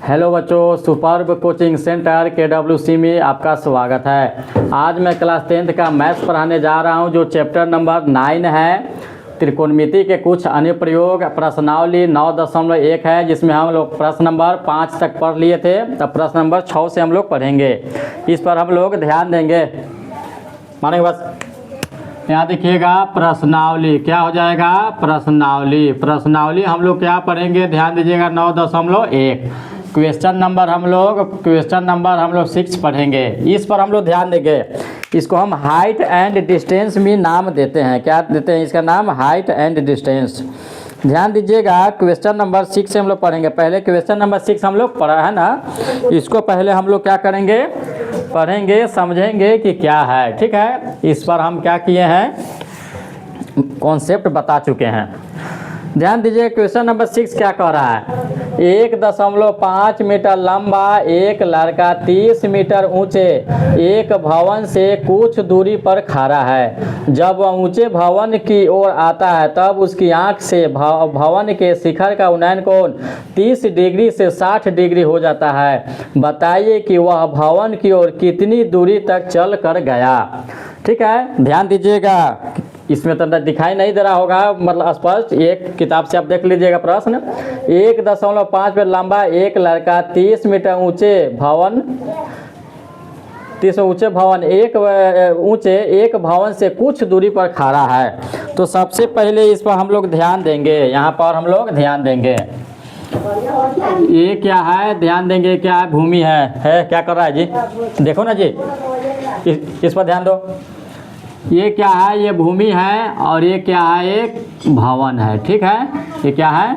Hello बच्चों, superb coaching centre KWC में आपका स्वागत है। आज मैं क्लास 10th का मैथ्स पढ़ाने जा रहा हूं, जो चैप्टर नंबर 9 है। त्रिकोणमिति के कुछ अनुप्रयोग, प्रश्नावली 9.1 है, जिसमें हम लोग प्रश्न नंबर 5 तक पढ़ लिए थे। तब प्रश्न नंबर 6 से हम लोग पढ़ेंगे। इस पर हम लोग ध्यान देंगे। मानेंगे बस। यहाँ देखिएगा प्रश्नावली क्या हो जाएगा, प्रश्नावली हम लोग क्या पढ़ेंगे, ध्यान दीजिएगा। 9.1 क्वेश्चन नंबर हम लोग 6 पढ़ेंगे। इस पर हम लोग ध्यान देंगे। इसको हम हाइट एंड डिस्टेंस में नाम देते हैं। क्या देते हैं इसका नाम? Height and distance. ध्यान दीजिएगा, क्वेश्चन नंबर 6 से हम लोग पढ़ेंगे। पहले क्वेश्चन नंबर 6 हम लोग पढ़ा है ना, इसको पहले हम लोग क्या करेंगे, पढ़ेंगे, समझेंगे कि क्या है। ठीक है, इस पर हम क्या किए हैं, कॉन्सेप्ट बता चुके हैं। ध्यान दीजिए, क्वेश्चन नंबर 6 क्या कह रहा है। 1.5 मीटर लंबा एक लड़का 30 मीटर ऊंचे एक भवन से कुछ दूरी पर खड़ा है। जब वह ऊंचे भवन की ओर आता है, तब उसकी आंख से भवन के शिखर का उन्नयन कोण 30 डिग्री से 60 डिग्री हो जाता है। बताइए कि वह भवन की ओर कितनी दूरी तक चल कर गया। ठीक है, ध्यान दीजिएगा। इसमें तो दिखाई नहीं दे रहा होगा, मतलब स्पष्ट। एक किताब से आप देख लीजिएगा प्रश्न। 1.5 मीटर लंबा एक लड़का 30 मीटर ऊंचे भवन एक भवन से कुछ दूरी पर खड़ा है। तो सबसे पहले इस पर हम लोग ध्यान देंगे। यहाँ पर हम लोग ध्यान देंगे, ये क्या है, ध्यान देंगे। क्या है? भूमि है। क्या कर रहा है जी? देखो ना जी, इस पर ध्यान दो। ये क्या है? ये भूमि है। और ये क्या है? एक भवन है। ठीक है, ये क्या है?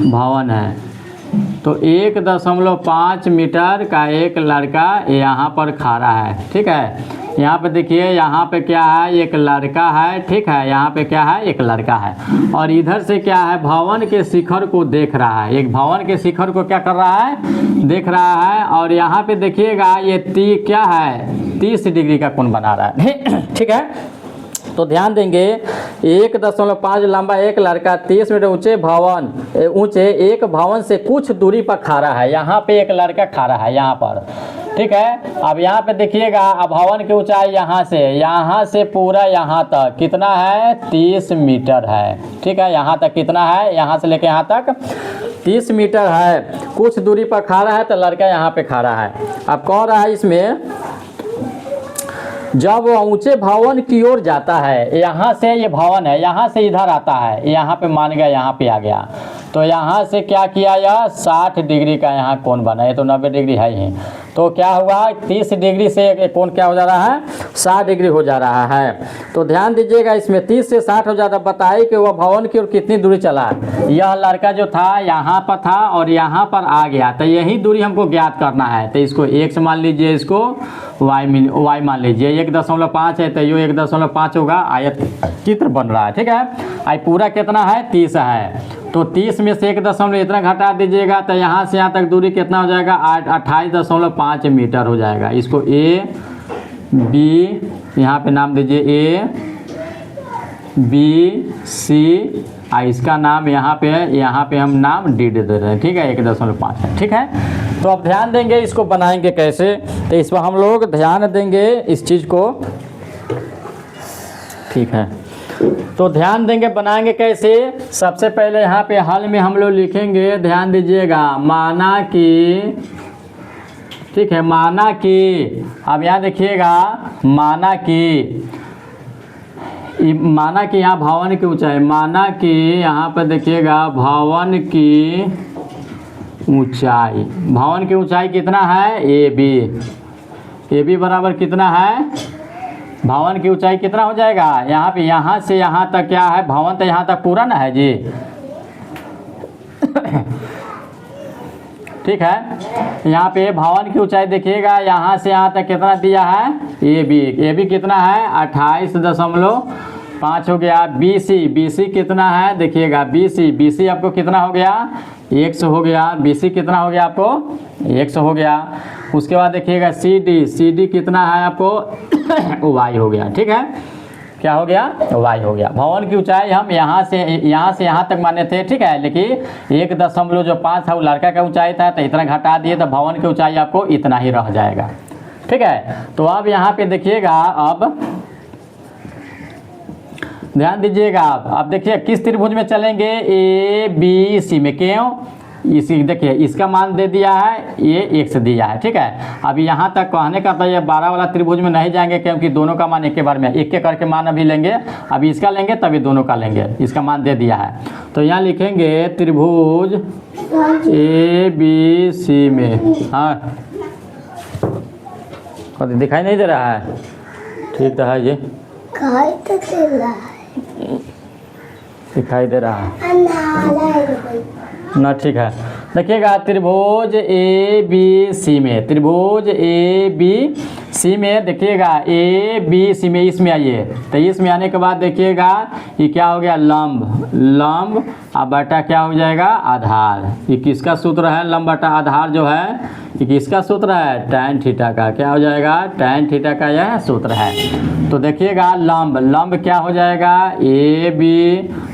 भवन है। तो 1.5 मीटर का एक लड़का यहाँ पर खड़ा है। ठीक है, यहाँ पे देखिए, यहाँ पे क्या है, एक लड़का है। ठीक है, यहाँ पे क्या है, एक लड़का है। और इधर से क्या है, भवन के शिखर को देख रहा है। एक भवन के शिखर को क्या कर रहा है, देख रहा है। और यहाँ पे देखिएगा, ये क्या है, 30 डिग्री का कोण बना रहा है। ठीक है, तो ध्यान देंगे। 1.5 लंबा एक लड़का 30 मीटर ऊंचे एक भवन से कुछ दूरी पर खड़ा है। यहाँ पे एक लड़का खड़ा है यहाँ पर। ठीक है, अब यहाँ पे देखिएगा, अब भवन की ऊंचाई यहाँ से पूरा यहाँ तक कितना है, 30 मीटर है। ठीक है, यहाँ तक कितना है, यहाँ से लेके यहाँ तक 30 मीटर है। कुछ दूरी पर खड़ा है, तो लड़का यहाँ पे खड़ा है। अब कह रहा है इसमें, जब वह ऊंचे भवन की ओर जाता है, यहाँ से ये भवन है, यहाँ से इधर आता है, यहाँ पे मान गया, यहाँ पे आ गया। तो यहाँ से क्या किया, यह 60 डिग्री का यहाँ कोण बना। ये तो 90 डिग्री है ही। तो क्या हुआ, 30 डिग्री से कोण क्या हो जा रहा है, 60 डिग्री हो जा रहा है। तो ध्यान दीजिएगा, इसमें 30 से 60 हो जाता। बताइए कि वह भवन की ओर कितनी दूरी चला। यह लड़का जो था यहाँ पर था और यहाँ पर आ गया, तो यही दूरी हमको ज्ञात करना है। तो इसको x मान लीजिए, इसको y मान लीजिए। 1.5 है, तो ये 1.5 होगा। आयत चित्र बन रहा है। ठीक है, आई पूरा कितना है, 30 है। तो 30 में से 1 दशमलव इतना घटा दीजिएगा, तो यहाँ से यहाँ तक दूरी कितना हो जाएगा, 28.5 मीटर हो जाएगा। इसको A B यहाँ पे नाम दीजिए, A B C। इसका नाम यहाँ पे है, यहाँ पे हम नाम D दे रहे हैं। ठीक है, 1.5 है। ठीक है, तो अब ध्यान देंगे, इसको बनाएंगे कैसे, तो इस पर हम लोग ध्यान देंगे इस चीज़ को। ठीक है, तो ध्यान देंगे, बनाएंगे कैसे। सबसे पहले यहाँ पे हल में हम लोग लिखेंगे, ध्यान दीजिएगा, माना कि। ठीक है, माना कि। अब यहाँ देखिएगा, माना कि यहाँ भवन की ऊंचाई, माना कि यहाँ पर देखिएगा, भवन की ऊंचाई कितना है, ए बी बराबर कितना है, भवन की ऊंचाई कितना हो जाएगा, यहाँ पे यहाँ से यहाँ तक क्या है, भवन तो यहाँ तक पूरा ना है जी। ठीक है, यहाँ पे भवन की ऊंचाई देखिएगा, यहाँ से यहाँ तक कितना दिया है, ए बी कितना है, 28.5 हो गया। बी सी कितना है, देखिएगा, बी सी आपको कितना हो गया, 100 हो गया। BC कितना हो गया आपको, 100 हो गया। उसके बाद देखिएगा, सी डी कितना है आपको, Y हो गया। ठीक है, क्या हो गया, y हो गया। भवन की ऊंचाई हम यहाँ से यहाँ तक माने थे, ठीक है, लेकिन 1.5 था वो लड़का का ऊंचाई था, तो इतना घटा दिए तो भवन की ऊंचाई आपको इतना ही रह जाएगा, ठीक है। तो अब यहाँ पे देखिएगा, अब ध्यान दीजिएगा, अब देखिए किस त्रिभुज में चलेंगे, ABC में। क्यों, इसी देखिए इसका मान दे दिया है, ये x दिया है, ठीक है। अभी यहाँ तक कहने का तो ये 12 वाला त्रिभुज में नहीं जाएंगे, क्योंकि दोनों का मान एक के बार में, एक के करके मान अभी लेंगे, अभी इसका लेंगे तभी दोनों का लेंगे, इसका मान दे दिया है। तो यहाँ लिखेंगे त्रिभुज ABC में, हाँ दिखाई नहीं दे रहा है, ठीक तो है, ये दिखाई दे रहा है ना, ठीक है। देखिएगा त्रिभुज ABC में, त्रिभुज ABC में देखिएगा, ABC में इसमें आइए, तो इसमें आने के बाद देखिएगा ये क्या हो गया, लंब अब बटा क्या हो जाएगा, आधार। ये किसका सूत्र है, लंब बटा आधार जो है, ये किसका सूत्र है, tan थीटा का। क्या हो जाएगा, tan थीटा का यह सूत्र है। तो देखिएगा लंब क्या हो जाएगा, AB,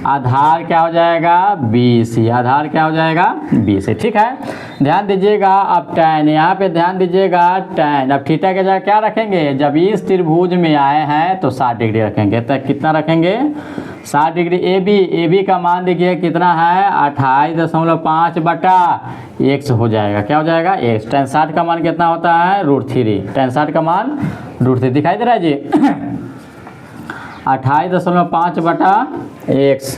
आधार क्या हो जाएगा, BC, आधार क्या हो जाएगा, BC, ठीक है। ध्यान दीजिएगा, अब tan, यहाँ पे ध्यान दीजिएगा tan, अब थीटा के जगह क्या रखेंगे, जब इस त्रिभुज में आए हैं तो 60 डिग्री रखेंगे, तो कितना रखेंगे, 60 डिग्री। AB का मान देखिए कितना है, 28.5 बटा x हो जाएगा, क्या हो जाएगा, x। tan 60 का मान कितना होता है, √3, tan 60 का मान √3 दिखाई दे रहा है जी। 28.5 बटा x।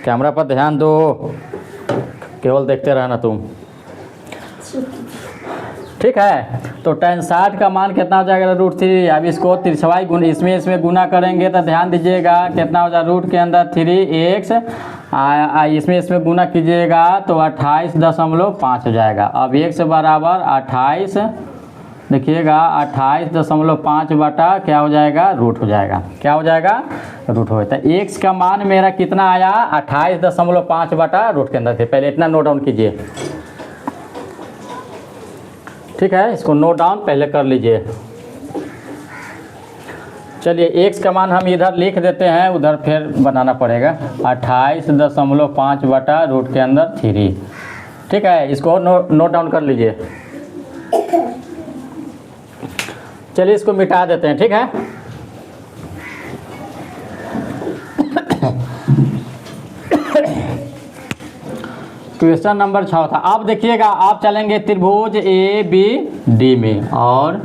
कैमरा पर ध्यान दो, केवल देखते रहना तुम, ठीक है। तो tan 60 का मान कितना हो जाएगा, √3। अब इसको तिरछवाई गुण इसमें गुना करेंगे तो ध्यान दीजिएगा कितना हो जाएगा, रूट के अंदर 3x, इसमें गुना कीजिएगा तो 28.5 हो जाएगा। अब x बराबर 28, देखिएगा 28.5 बटा क्या हो जाएगा, रूट हो जाएगा, क्या हो जाएगा, रूट हो जाता है। x का मान मेरा कितना आया, 28.5 बटा रूट के अंदर थे। पहले इतना नोट डाउन कीजिए, ठीक है, इसको नोट डाउन पहले कर लीजिए। चलिए x का मान हम इधर लिख देते हैं, उधर फिर बनाना पड़ेगा, 28.5 बटा रूट के अंदर 3, ठीक है। इसको नोट डाउन कर लीजिए। चलिए इसको मिटा देते हैं, ठीक है। क्वेश्चन नंबर 6 था। अब देखिएगा, आप चलेंगे त्रिभुज ABD में, और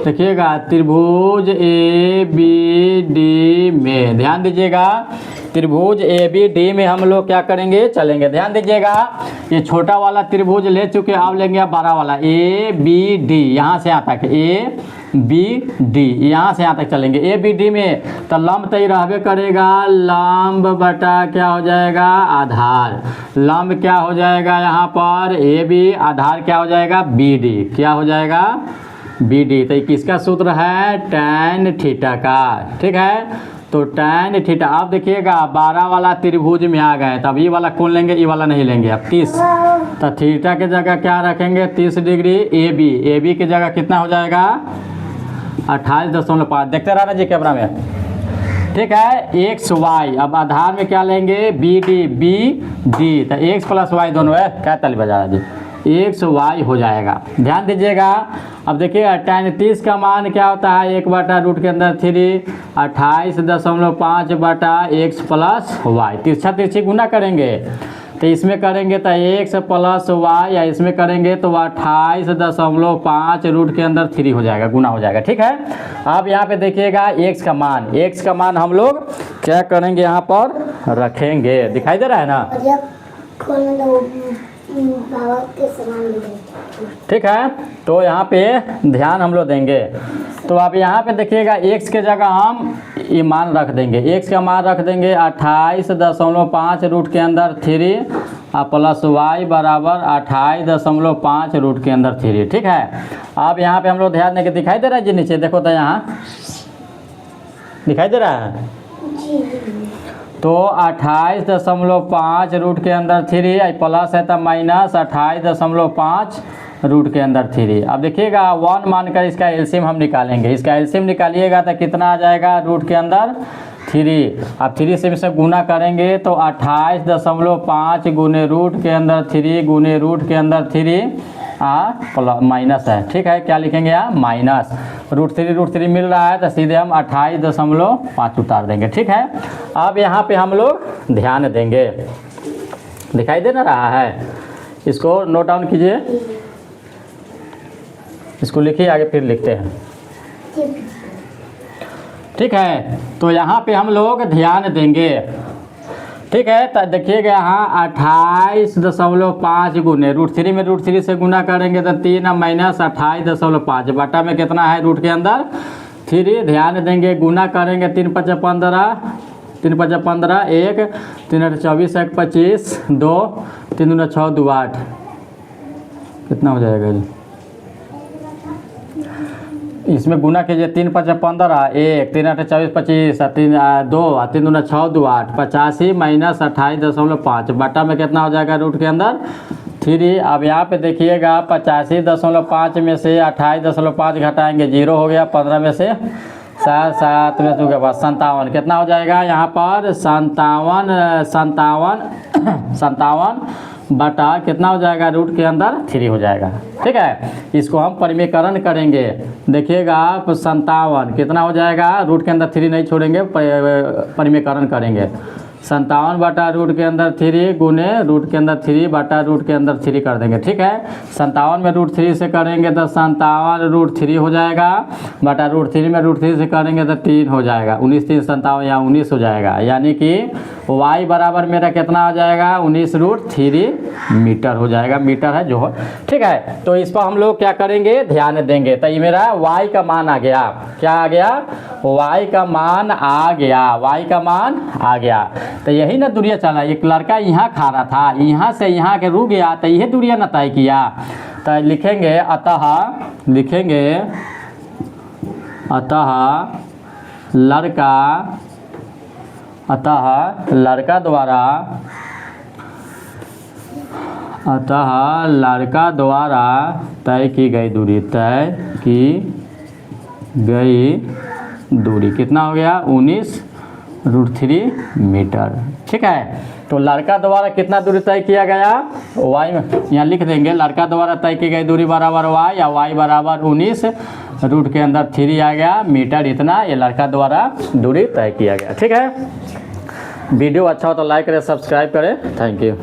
देखिएगा त्रिभुज ABD में, ध्यान दीजिएगा त्रिभुज ABD में हम लोग क्या करेंगे, चलेंगे। ध्यान दीजिएगा, ये छोटा वाला त्रिभुज ले चुके, अब लेंगे आप बड़ा वाला ABD, यहाँ से यहाँ तक ABD, यहाँ से यहाँ तक चलेंगे। ABD में तो लंब तो ही रहबे करेगा, लंब बटा क्या हो जाएगा, आधार। लंब क्या हो जाएगा यहाँ पर AB, आधार क्या हो जाएगा, BD, क्या हो जाएगा, BD। तो किसका सूत्र है, tan थीटा का, ठीक है। तो tan थीटा, आप देखिएगा 12 वाला त्रिभुज में आ गए, तब ये वाला कौन लेंगे, ये वाला नहीं लेंगे अब 30, तो थीटा के जगह क्या रखेंगे, 30 डिग्री। AB की जगह कितना हो जाएगा, 28.5, देखते रहना जी कैमरा में, ठीक है। XY, अब आधार में क्या लेंगे, BD, तो x प्लस y दोनों है, क्या ताली बजा रहा जी, XY हो जाएगा। ध्यान दीजिएगा, अब देखिएगा tan 30 का मान क्या होता है, 1 बटा रूट के अंदर 3, 28.5 बटा x प्लस y, तिरछा तिरछी गुना करेंगे, तो इसमें करेंगे तो x प्लस y, या इसमें करेंगे तो 28.5 रूट के अंदर 3 हो जाएगा, गुना हो जाएगा, ठीक है। अब यहाँ पे देखिएगा x का मान हम लोग क्या करेंगे, यहाँ पर रखेंगे, दिखाई दे रहा है ना, ठीक है। तो यहाँ पे ध्यान हम लोग देंगे, तो आप यहाँ पे देखिएगा x के जगह हम ये मान रख देंगे, x का मान रख देंगे 28.5 रूट के अंदर 3 प्लस y बराबर 28.5 रूट के अंदर 3, ठीक है। अब यहाँ पे हम लोग ध्यान देंगे, दिखाई दे रहा है जी नीचे, देखो तो यहाँ दिखाई दे रहा है, तो 28.5 रूट के अंदर 3, प्लस है तो माइनस 28.5 रूट के अंदर 3। अब देखिएगा 1 मानकर इसका एलसीएम हम निकालेंगे। इसका एलसीएम निकालिएगा तो कितना आ जाएगा रूट के अंदर 3। अब 3 से इसे गुना करेंगे तो 28.5 गुने रूट के अंदर 3 गुने रूट के अंदर 3 माइनस है। ठीक है, क्या लिखेंगे यहाँ माइनस रूट 3 मिल रहा है तो सीधे हम 28.5 उतार देंगे। ठीक है, अब यहाँ पे हम लोग ध्यान देंगे, दिखाई दे ना रहा है, इसको नोट डाउन कीजिए, इसको लिखिए, आगे फिर लिखते हैं। ठीक है, तो यहाँ पे हम लोग ध्यान देंगे। ठीक है, तो देखिएगा यहाँ 28.5 गुने रूट 3 में रूट 3 से गुना करेंगे तो 3 माइनस 28.5 बटा में कितना है रूट के अंदर 3। ध्यान देंगे, गुना करेंगे 3 5 15 3 5 15 1 3 8 24 1 25 2 3 दूना 6 2 8 कितना हो जाएगा जी? इसमें गुना कीजिए 3 5 15 1 3 8 24 25 3 2 3 दूना 6 2 8 85 माइनस 28.5 बटा में कितना हो जाएगा रूट के अंदर 3। अब यहाँ पे देखिएगा 85.5 में से 28.5 घटाएंगे 0 हो गया, 15 में से 7 में से 57 कितना हो जाएगा यहाँ पर 57 बटा कितना हो जाएगा रूट के अंदर 3 हो जाएगा। ठीक है, इसको हम परिमीकरण करेंगे, देखिएगा आप 57 कितना हो जाएगा, रूट के अंदर 3 नहीं छोड़ेंगे, परिमीकरण करेंगे 57 बटा रूट के अंदर 3 गुने रूट के अंदर 3 बटा रूट के अंदर 3 कर देंगे। ठीक है, 57 में रूट 3 से करेंगे तो 57 रूट 3 हो जाएगा, बटा रूट 3 में रूट 3 से करेंगे तो 3 हो जाएगा, 19 3 57 या 19 हो जाएगा, यानी कि y बराबर मेरा कितना हो जाएगा 19 रूट 3 मीटर हो जाएगा, मीटर है जो हो। ठीक है, तो इस पर हम लोग क्या करेंगे, ध्यान देंगे। तो ये मेरा y का मान आ गया, क्या आ गया, y का मान आ गया, y का मान आ गया। तो यही ना दूरिया चला, एक लड़का यहाँ खा रहा था, यहाँ से यहाँ के रुक गया, तो यही दूरिया ना तय किया। तो लिखेंगे अतः लड़का द्वारा तय की गई दूरी कितना हो गया 19 रूट 3 मीटर। ठीक है, तो लड़का द्वारा कितना दूरी तय किया गया y में यहाँ लिख देंगे, लड़का द्वारा तय की गई दूरी बराबर y, या y बराबर 19 रूट के अंदर 3 आ गया मीटर, इतना ये लड़का द्वारा दूरी तय किया गया। ठीक है, वीडियो अच्छा हो तो लाइक करें, सब्सक्राइब करें, थैंक यू।